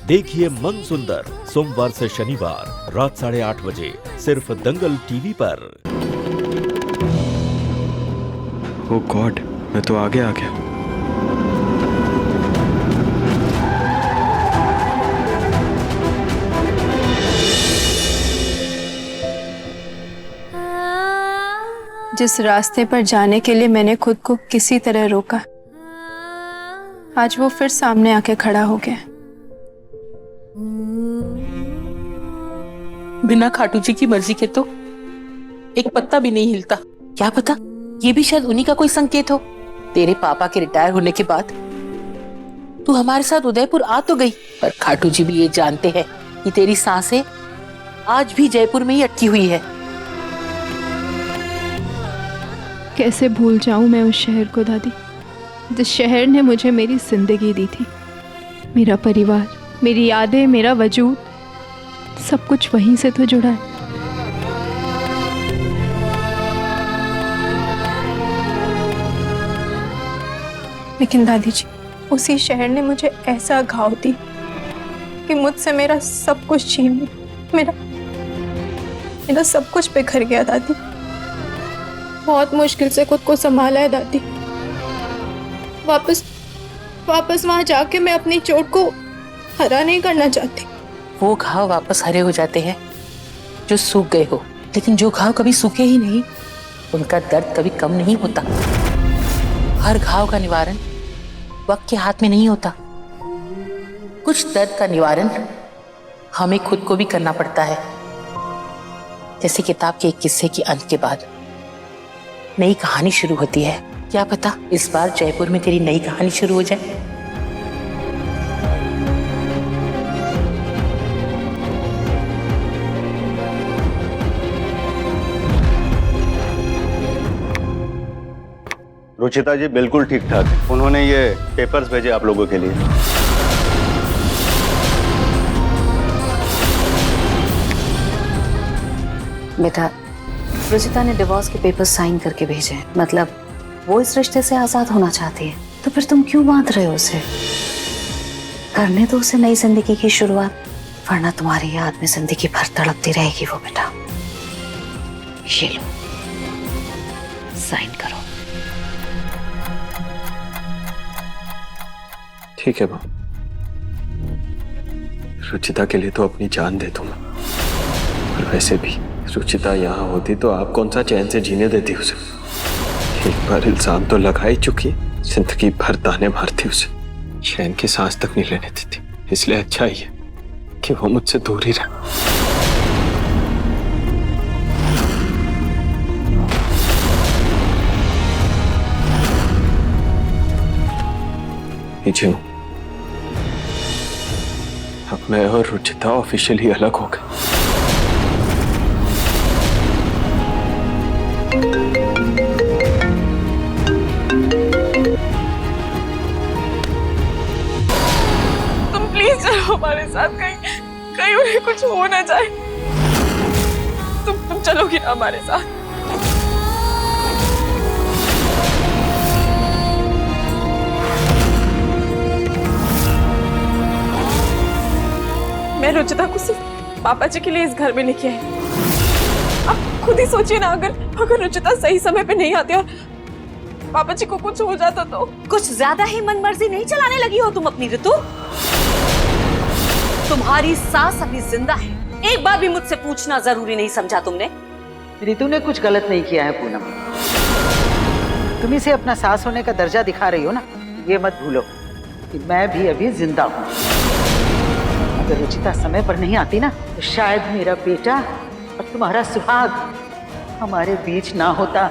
देखिए मन सुंदर सोमवार से शनिवार रात 8:30 बजे सिर्फ दंगल टीवी पर। ओह गॉड, मैं तो आगे आ गया। जिस रास्ते पर जाने के लिए मैंने खुद को किसी तरह रोका, आज वो फिर सामने आके खड़ा हो गया। बिना खाटू जी की मर्जी के तो एक पत्ता भी नहीं हिलता। क्या पता ये भी शायद उन्हीं का कोई संकेत हो। तेरे पापा के रिटायर होने के बाद तू हमारे साथ उदयपुर आ तो गई, पर खाटू जी भी ये जानते हैं कि तेरी सांसें आज भी जयपुर में ही अटकी हुई है। कैसे भूल जाऊं मैं उस शहर को दादी, जिस शहर ने मुझे मेरी जिंदगी दी थी। मेरा परिवार, मेरी यादें, मेरा वजूद, सब कुछ वहीं से तो जुड़ा है। लेकिन दादी जी, उसी शहर ने मुझे ऐसा घाव दी कि मुझसे मेरा सब कुछ छीन लिया। मेरा सब कुछ बिखर गया दादी। बहुत मुश्किल से खुद को संभाला है दादी। वापस वहां जाके मैं अपनी चोट को हरा नहीं करना चाहती। वो घाव वापस हरे हो जाते हैं जो सूख गए हो, लेकिन जो घाव कभी सूखे ही नहीं, उनका दर्द कभी कम नहीं होता। हर घाव का निवारण वक्त के हाथ में नहीं होता। कुछ दर्द का निवारण हमें खुद को भी करना पड़ता है। जैसे किताब के एक किस्से के अंत के बाद नई कहानी शुरू होती है। क्या पता इस बार जयपुर में तेरी नई कहानी शुरू हो जाए। रुचिता जी बिल्कुल ठीक ठाक है। उन्होंने ये पेपर्स भेजे आप लोगों के लिए। बेटा, रुचिता ने डिवोर्स के पेपर्स साइन करके भेजे हैं। मतलब वो इस रिश्ते से आजाद होना चाहती है, तो फिर तुम क्यों बांध रहे हो उसे? करने दो उसे नई जिंदगी की शुरुआत, वरना तुम्हारी याद में जिंदगी भर तड़पती रहेगी वो। बेटा ये लो, साइन करो। ठीक है माँ, रुचिता के लिए तो अपनी जान दे दूंगा, और वैसे भी रुचिता यहाँ होती तो आप कौन सा चैन से जीने देती उसे। एक बार इल्जाम तो लगा ही चुकी है, जिंदगी भर ताने मारती उसे, चैन की सांस तक नहीं लेने देती। इसलिए अच्छा ही है कि वो मुझसे दूर ही रहे। नीचे हूं। अब मैं और रुचिता ऑफिशियली अलग हो गए। तुम प्लीज चलो हमारे साथ, कहीं उन्हें कुछ हो ना जाए। तुम चलोगी ना हमारे साथ? मैं रुचिता को सिर्फ पापा जी के लिए इस घर में लेके आई। आप खुद ही सोचिए ना, अगर रुचिता सही समय पे नहीं आती और पापा जी को कुछ हो जाता तो। कुछ ज्यादा ही मनमर्जी नहीं चलाने लगी हो तुम अपनी ऋतु? तुम्हारी सास अभी जिंदा है, एक बार भी मुझसे पूछना जरूरी नहीं समझा तुमने? ऋतु ने कुछ गलत नहीं किया है पूनम। तुम इसे अपना सास होने का दर्जा दिखा रही हो ना। ये मत भूलो कि मैं भी अभी जिंदा हूँ। अगर रुचिता समय पर नहीं आती ना, तो शायद मेरा बेटा और तुम्हारा सुहाग हमारे बीच ना होता।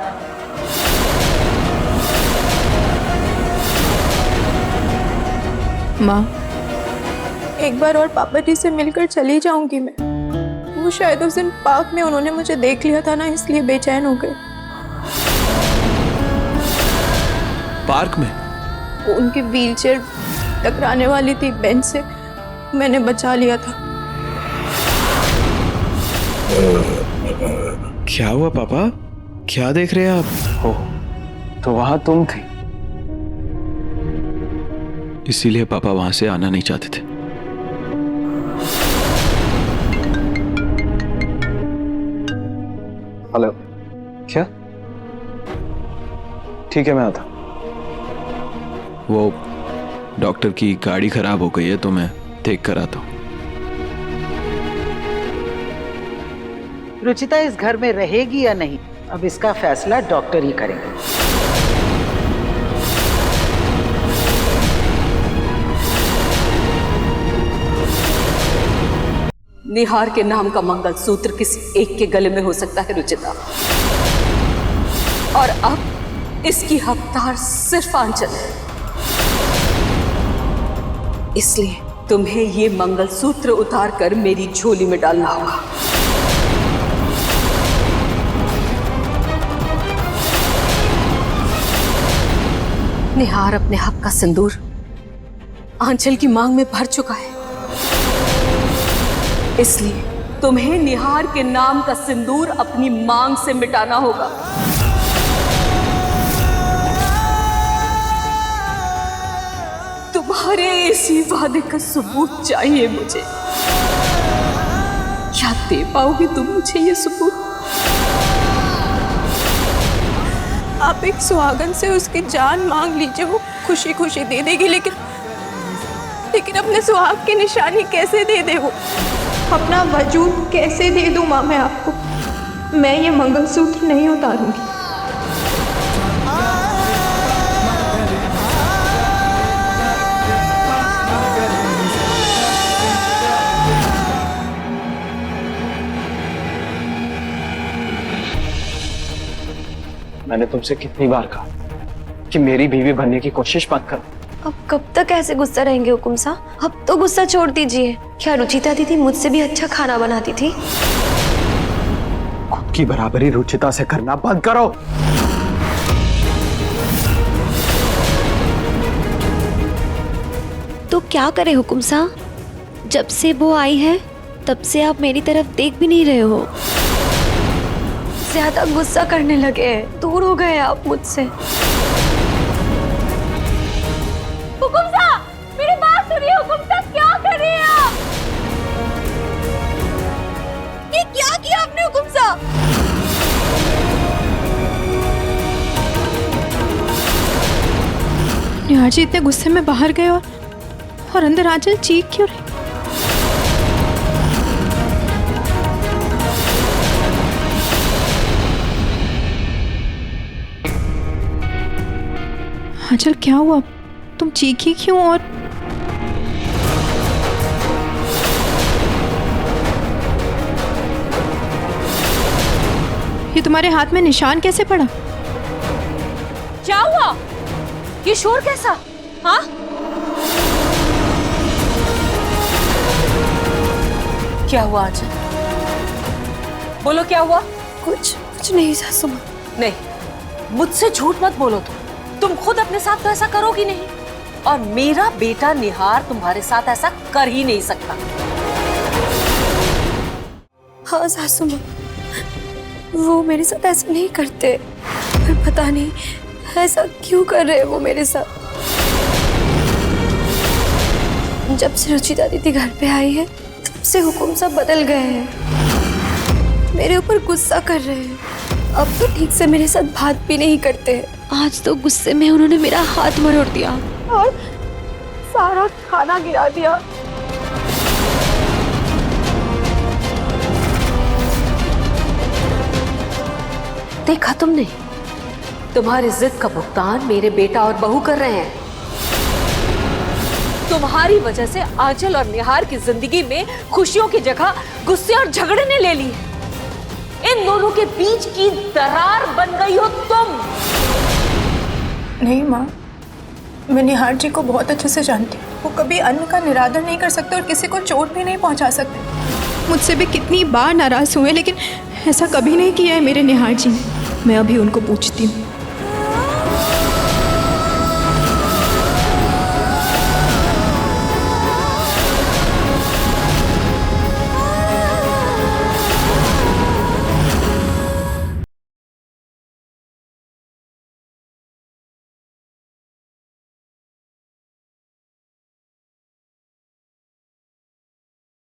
माँ, एक बार और पापा जी से मिलकर चली जाऊंगी मैं। वो शायद उस दिन पार्क में उन्होंने मुझे देख लिया था ना, इसलिए बेचैन हो गए। पार्क में? उनकी व्हीलचेयर टकराने वाली थी बेंच से, मैंने बचा लिया था। क्या हुआ पापा? क्या देख रहे हैं आप? ओह, तो वहां तुम थी, इसीलिए पापा वहां से आना नहीं चाहते थे। हेलो, क्या? ठीक है, मैं आता। वो डॉक्टर की गाड़ी खराब हो गई है तो मैं देख कर आता हूँ। रुचिता इस घर में रहेगी या नहीं, अब इसका फैसला डॉक्टर ही करेंगे। निहार के नाम का मंगलसूत्र किसी एक के गले में हो सकता है रुचिता, और अब इसकी हकदार सिर्फ आंचल है। इसलिए तुम्हें ये मंगलसूत्र उतार कर मेरी झोली में डालना होगा। निहार अपने हक का सिंदूर आंचल की मांग में भर चुका है, इसलिए तुम्हें निहार के नाम का सिंदूर अपनी मांग से मिटाना होगा। तुम्हारे इसी वादे का सबूत चाहिए मुझे। क्या दे पाओगे तुम मुझे ये सबूत? आप एक सुहागन से उसकी जान मांग लीजिए, वो खुशी खुशी दे देगी, लेकिन अपने सुहाग की निशानी कैसे दे दे? वो अपना वजूद कैसे दे दूं माँ मैं आपको? मैं ये मंगलसूत्र नहीं उतारूंगी। मैंने तुमसे कितनी बार कहा कि मेरी बीवी बनने की कोशिश मत करो। अब कब तक ऐसे गुस्सा रहेंगे हुकुम साहब? अब तो गुस्सा छोड़ दीजिए। क्या रुचिता दीदी मुझसे भी अच्छा खाना बनाती थी? खुद की बराबरी रुचिता से करना बंद करो। तो क्या करे हुकुम साहब? जब से वो आई है तब से आप मेरी तरफ देख भी नहीं रहे हो। ज्यादा गुस्सा करने लगे हैं, दूर हो गए आप मुझसे। हुकुम साहब, मेरी बात सुनिए। हुकुम साहब, क्या कर रहे हैं आप? ये क्या किया आपने हुकुम साहब? निहार जी इतने गुस्से में बाहर गए और अंदर आंचल चीख क्यों रही? आंचल क्या हुआ? तुम चीखी क्यों? और ये तुम्हारे हाथ में निशान कैसे पड़ा? क्या हुआ? ये शोर कैसा? हाँ? क्या हुआ आंचल? बोलो क्या हुआ? कुछ नहीं सासू माँ। नहीं, मुझसे झूठ मत बोलो। तुम खुद अपने साथ तो ऐसा करोगी नहीं, और मेरा बेटा निहार तुम्हारे साथ ऐसा कर ही नहीं सकता। हाँ सासू माँ, वो मेरे साथ ऐसा नहीं करते, पर पता नहीं ऐसा क्यों कर रहे हैं वो मेरे साथ। जब से रुचिता दीदी घर पे आई है तब से हुकुम सब बदल गए हैं, मेरे ऊपर गुस्सा कर रहे हैं। अब तो ठीक से मेरे साथ बात भी नहीं करते हैं। आज तो गुस्से में उन्होंने मेरा हाथ मरोड़ दिया और सारा खाना गिरा दिया। देखा तुमने? तुम्हारी जिद का भुगतान मेरे बेटा और बहू कर रहे हैं। तुम्हारी वजह से आंचल और निहार की जिंदगी में खुशियों की जगह गुस्से और झगड़े ने ले ली है। इन दोनों के बीच की दरार बन गई हो तुम। नहीं माँ, मैं निहार जी को बहुत अच्छे से जानती हूँ। वो कभी अन्न का निरादर नहीं कर सकते और किसी को चोट भी नहीं पहुँचा सकते। मुझसे भी कितनी बार नाराज हुए, लेकिन ऐसा कभी नहीं किया है मेरे निहार जी ने। मैं अभी उनको पूछती हूँ।